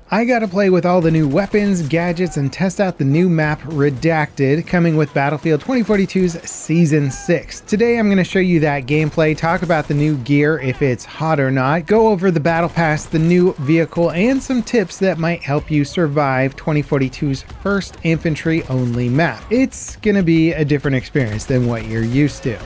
I got to play with all the new weapons, gadgets, and test out the new map Redacted coming with Battlefield 2042's Season 6. Today I'm going to show you that gameplay, talk about the new gear if it's hot or not, go over the battle pass, the new vehicle, and some tips that might help you survive 2042's first infantry-only map. It's going to be a different experience than what you're used to.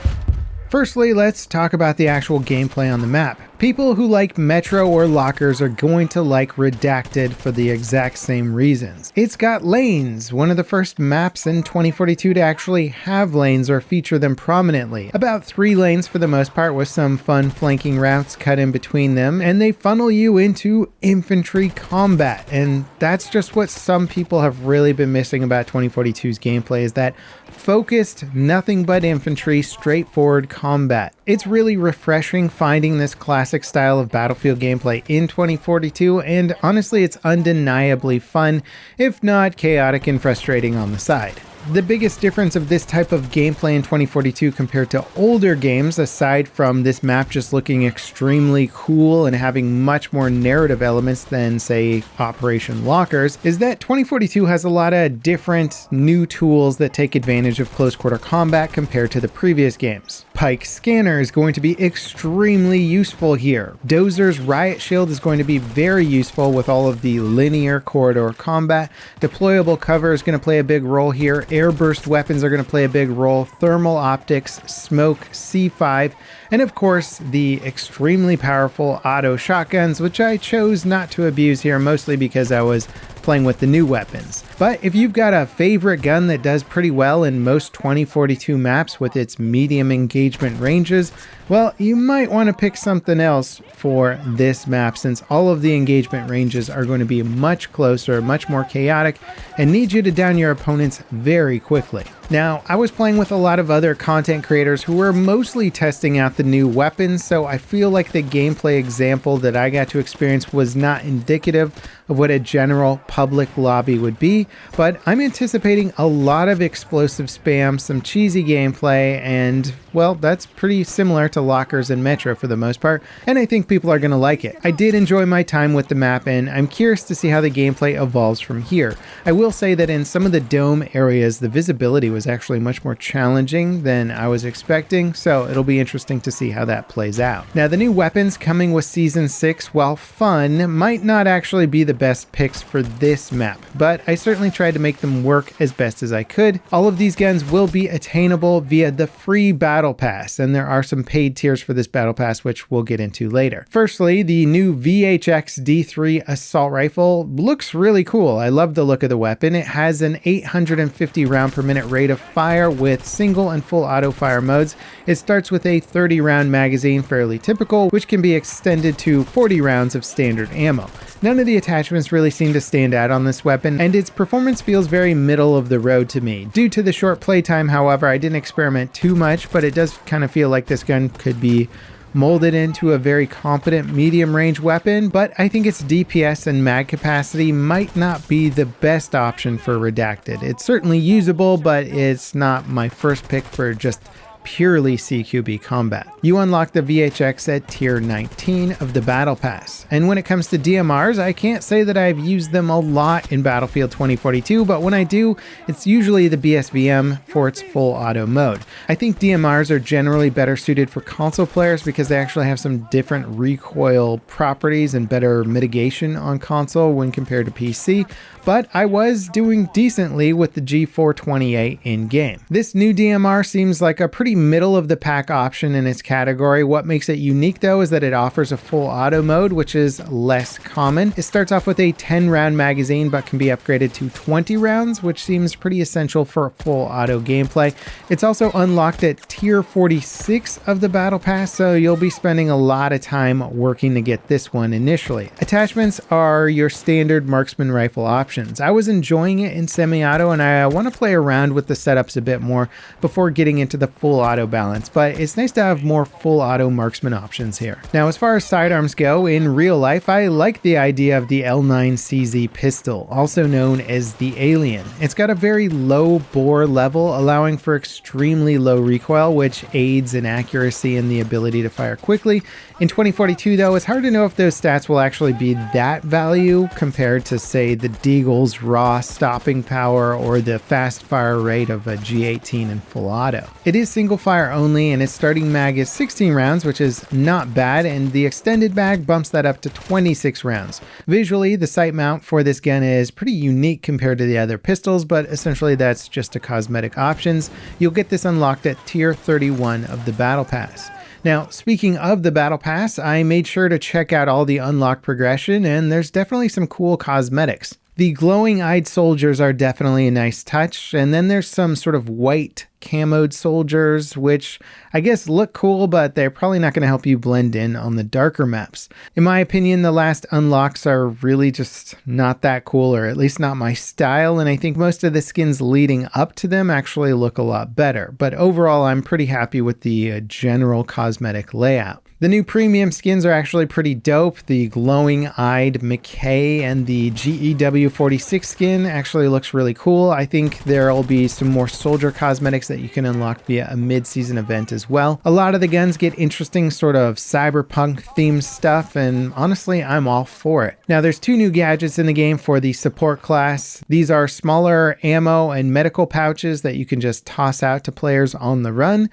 Firstly, let's talk about the actual gameplay on the map. People who like Metro or Lockers are going to like Redacted for the exact same reasons. It's got lanes, one of the first maps in 2042 to actually have lanes or feature them prominently. About 3 lanes for the most part, with some fun flanking routes cut in between them, and they funnel you into infantry combat. And that's just what some people have really been missing about 2042's gameplay, is that focused, nothing but infantry, straightforward combat. It's really refreshing finding this classic style of Battlefield gameplay in 2042, and honestly it's undeniably fun, if not chaotic and frustrating on the side. The biggest difference of this type of gameplay in 2042 compared to older games, aside from this map just looking extremely cool and having much more narrative elements than, say, Operation Lockers, is that 2042 has a lot of different new tools that take advantage of close quarter combat compared to the previous games. Pike Scanner is going to be extremely useful here. Dozer's Riot Shield is going to be very useful with all of the linear corridor combat. Deployable cover is going to play a big role here. Airburst weapons are going to play a big role. Thermal optics, smoke, C5, and of course the extremely powerful auto shotguns, which I chose not to abuse here, mostly because I was playing with the new weapons. But if you've got a favorite gun that does pretty well in most 2042 maps with its medium engagement ranges, well, you might want to pick something else for this map, since all of the engagement ranges are going to be much closer, much more chaotic, and need you to down your opponents very quickly. Now, I was playing with a lot of other content creators who were mostly testing out the new weapons, so I feel like the gameplay example that I got to experience was not indicative of what a general public lobby would be, but I'm anticipating a lot of explosive spam, some cheesy gameplay, and well, that's pretty similar to Lockers and Metro for the most part, and I think people are going to like it. I did enjoy my time with the map, and I'm curious to see how the gameplay evolves from here. I will say that in some of the dome areas, the visibility was actually much more challenging than I was expecting, so it'll be interesting to see how that plays out. Now, the new weapons coming with Season 6, while fun, might not actually be the best picks for this map, but I certainly tried to make them work as best as I could. All of these guns will be attainable via the free Battle Pass, and there are some paid tiers for this Battle Pass, which we'll get into later. Firstly, the new VHX D3 assault rifle looks really cool. I love the look of the weapon. It has an 850 round per minute rate of fire with single and full auto fire modes. It starts with a 30 round magazine, fairly typical, which can be extended to 40 rounds of standard ammo. None of the attachments really seem to stand out on this weapon, and its performance feels very middle of the road to me. Due to the short playtime, however, I didn't experiment too much, but it does kind of feel like this gun could be molded into a very competent medium range weapon, but I think its DPS and mag capacity might not be the best option for Redacted. It's certainly usable, but it's not my first pick for just purely CQB combat. You unlock the VHX at tier 19 of the Battle Pass. And when it comes to DMRs, I can't say that I've used them a lot in Battlefield 2042, but when I do, it's usually the BSVM for its full auto mode. I think DMRs are generally better suited for console players because they actually have some different recoil properties and better mitigation on console when compared to PC, but I was doing decently with the G428 in-game. This new DMR seems like a pretty middle of the pack option in its category. What makes it unique though is that it offers a full auto mode, which is less common. It starts off with a 10 round magazine but can be upgraded to 20 rounds, which seems pretty essential for full auto gameplay. It's also unlocked at tier 46 of the Battle Pass, so you'll be spending a lot of time working to get this one initially. Attachments are your standard marksman rifle options. I was enjoying it in semi-auto, and I want to play around with the setups a bit more before getting into the full auto balance, but it's nice to have more full auto marksman options here. Now, as far as sidearms go, in real life, I like the idea of the L9CZ pistol, also known as the Alien. It's got a very low bore level, allowing for extremely low recoil, which aids in accuracy and the ability to fire quickly, In 2042 though, it's hard to know if those stats will actually be that value compared to, say, the Deagle's raw stopping power or the fast fire rate of a G18 in full auto. It is single fire only, and its starting mag is 16 rounds, which is not bad, and the extended mag bumps that up to 26 rounds. Visually, the sight mount for this gun is pretty unique compared to the other pistols, but essentially that's just a cosmetic options. You'll get this unlocked at tier 31 of the Battle Pass. Now, speaking of the Battle Pass, I made sure to check out all the unlock progression, and there's definitely some cool cosmetics. The glowing-eyed soldiers are definitely a nice touch, and then there's some sort of white camoed soldiers, which I guess look cool, but they're probably not going to help you blend in on the darker maps. In my opinion, the last unlocks are really just not that cool, or at least not my style, and I think most of the skins leading up to them actually look a lot better. But overall, I'm pretty happy with the general cosmetic layout. The new premium skins are actually pretty dope. The glowing-eyed McKay and the GEW46 skin actually looks really cool. I think there'll be some more soldier cosmetics that you can unlock via a mid-season event as well. A lot of the guns get interesting sort of cyberpunk themed stuff, and honestly, I'm all for it. Now, there's two new gadgets in the game for the support class. These are smaller ammo and medical pouches that you can just toss out to players on the run,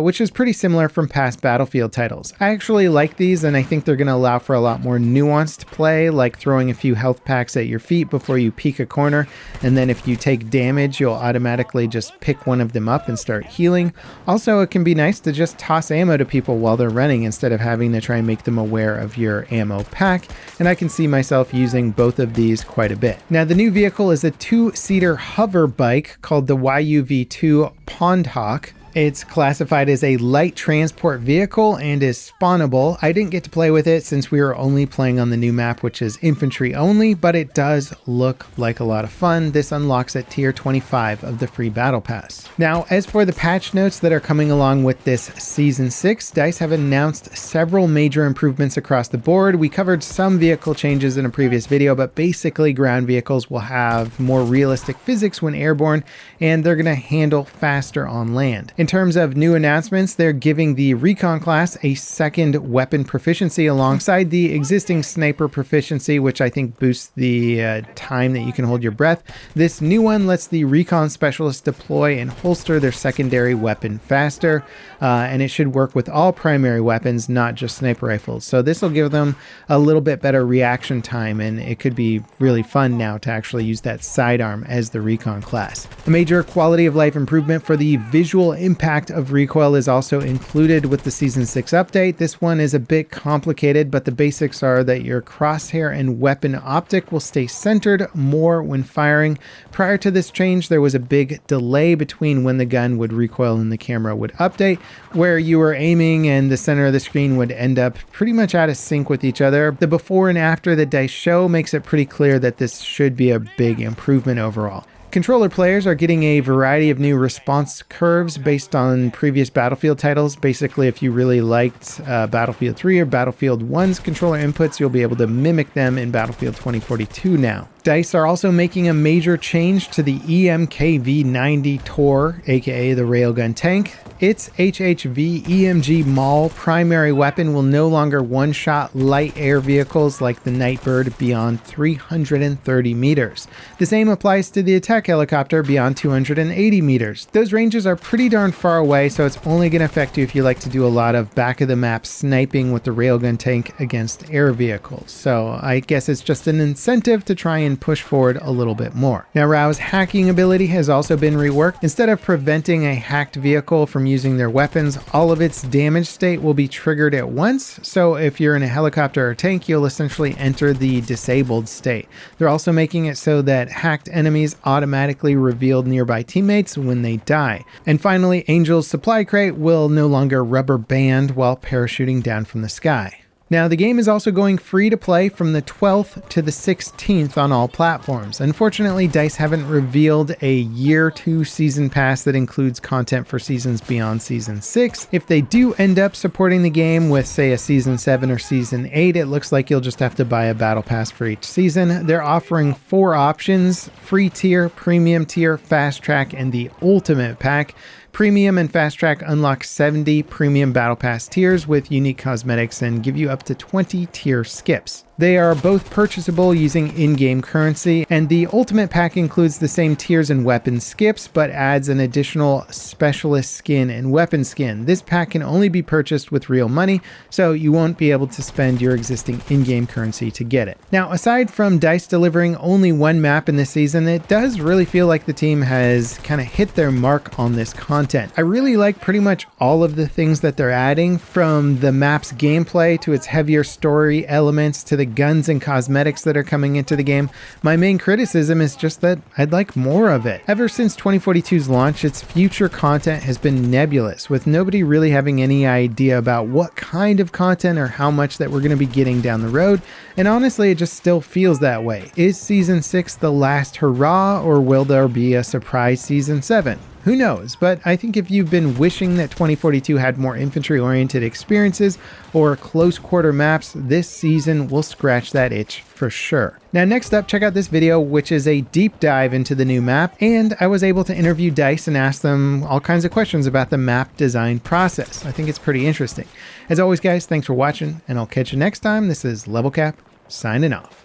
which is pretty similar from past Battlefield titles. I actually like these, and I think they're going to allow for a lot more nuanced play, like throwing a few health packs at your feet before you peek a corner, and then if you take damage, you'll automatically just pick one of them up and start healing. Also, it can be nice to just toss ammo to people while they're running instead of having to try and make them aware of your ammo pack, and I can see myself using both of these quite a bit. Now, the new vehicle is a two-seater hover bike called the YUV2 Pondhawk. It's classified as a light transport vehicle and is spawnable. I didn't get to play with it since we were only playing on the new map, which is infantry only, but it does look like a lot of fun. This unlocks at tier 25 of the free battle pass. Now, as for the patch notes that are coming along with this season 6, DICE have announced several major improvements across the board. We covered some vehicle changes in a previous video, but basically ground vehicles will have more realistic physics when airborne, and they're going to handle faster on land. In terms of new announcements, they're giving the Recon class a second weapon proficiency alongside the existing sniper proficiency, which I think boosts the time that you can hold your breath. This new one lets the Recon specialists deploy and holster their secondary weapon faster, and it should work with all primary weapons, not just sniper rifles. So this will give them a little bit better reaction time, and it could be really fun now to actually use that sidearm as the Recon class. A major quality of life improvement for the visual impact of recoil is also included with the Season 6 update. This one is a bit complicated, but the basics are that your crosshair and weapon optic will stay centered more when firing. Prior to this change, there was a big delay between when the gun would recoil and the camera would update, where you were aiming and the center of the screen would end up pretty much out of sync with each other. The before and after that DICE show makes it pretty clear that this should be a big improvement overall. Controller players are getting a variety of new response curves based on previous Battlefield titles. Basically, if you really liked Battlefield 3 or Battlefield 1's controller inputs, you'll be able to mimic them in Battlefield 2042 now. DICE are also making a major change to the EMKV-90 Tor, aka the railgun tank. Its HHV EMG Maul primary weapon will no longer one-shot light air vehicles like the Nightbird beyond 330 meters. The same applies to the attack helicopter beyond 280 meters. Those ranges are pretty darn far away, so it's only going to affect you if you like to do a lot of back-of-the-map sniping with the railgun tank against air vehicles. So I guess it's just an incentive to try and push forward a little bit more. Now, RAW's hacking ability has also been reworked. Instead of preventing a hacked vehicle from using their weapons, all of its damage state will be triggered at once. So if you're in a helicopter or tank, you'll essentially enter the disabled state. They're also making it so that hacked enemies automatically reveal nearby teammates when they die. And finally, Angel's supply crate will no longer rubber band while parachuting down from the sky. Now, the game is also going free to play from the 12th to the 16th on all platforms. Unfortunately, DICE haven't revealed a Year 2 Season Pass that includes content for seasons beyond Season 6. If they do end up supporting the game with, say, a Season 7 or Season 8, it looks like you'll just have to buy a Battle Pass for each season. They're offering 4 options: Free Tier, Premium Tier, Fast Track, and the Ultimate Pack. Premium and Fast Track unlock 70 premium Battle Pass tiers with unique cosmetics and give you up to 20 tier skips. They are both purchasable using in-game currency, and the Ultimate Pack includes the same tiers and weapon skips, but adds an additional Specialist skin and weapon skin. This pack can only be purchased with real money, so you won't be able to spend your existing in-game currency to get it. Now, aside from DICE delivering only one map in this season, it does really feel like the team has kind of hit their mark on this content. I really like pretty much all of the things that they're adding, from the map's gameplay to its heavier story elements to the guns and cosmetics that are coming into the game. My main criticism is just that I'd like more of it. Ever since 2042's launch, its future content has been nebulous, with nobody really having any idea about what kind of content or how much that we're going to be getting down the road, and honestly it just still feels that way. Is Season 6 the last hurrah, or will there be a surprise Season 7? Who knows, but I think if you've been wishing that 2042 had more infantry-oriented experiences or close-quarter maps, this season will scratch that itch for sure. Now next up, check out this video, which is a deep dive into the new map, and I was able to interview DICE and ask them all kinds of questions about the map design process. I think it's pretty interesting. As always guys, thanks for watching, and I'll catch you next time. This is Level Cap, signing off.